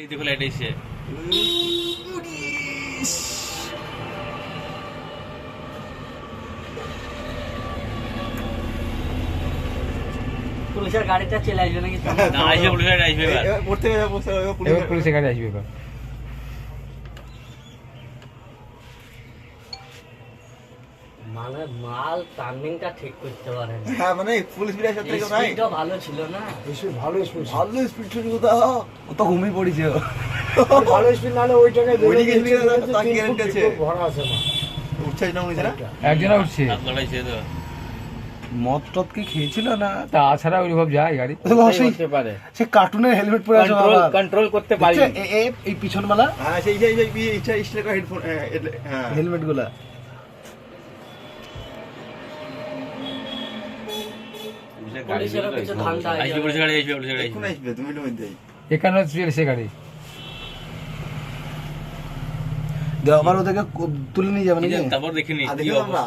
এই দেখো লাইট এসে পুলিশের গাড়িটা চলে আসবে নাকি? না আসবে, পুলিশ গাড়ি আসবে এবার। এবার পড়তে যাবো, এবার পুলিশের গাড়ি আসবে এবার। মানে মাল টার্নিংটা ঠিক করতে পারে না। হ্যাঁ মানে পুলিশ বিরাট সাথে কেউ নাই। স্পিডটা ভালো ছিল না। ভালো স্পিড, ভালো স্পিড ছিল কোথা ও তো ঘুমিয়ে পড়েছে ও। ভালো স্পিড নালে ওই জায়গায় ওই দিকে স্পিড তার গ্যারান্টি আছে। ভরা আছে মা। উঠছে না উঠছে না একজন উঠছে। হাত লড়াইছে তো। মদ টদ কি খেয়েছিল না তাছাড়া ওইভাবে যায় গাড়ি। করতে পারে। সে কার্টুনের হেলমেট পরে আছে কন্ট্রোল করতে পারি। এই পিছনওয়ালা হ্যাঁ সেই স্টিকার হেডফোন হ্যাঁ হেলমেট গুলা পুলিশের গাড়ি পুলিশেরও কিছু ধান্দা আছে। আসবে, পুলিশের গাড়ি আসবে, পুলিশের গাড়ি এখন আসবে। আসবে তুমি মধ্যে এখানে চলছে গাড়ি। দেওয়ার ওদেরকে তুলে নিয়ে যাবে নাকি তারপর দেখিনি আর কি দেখি আমরা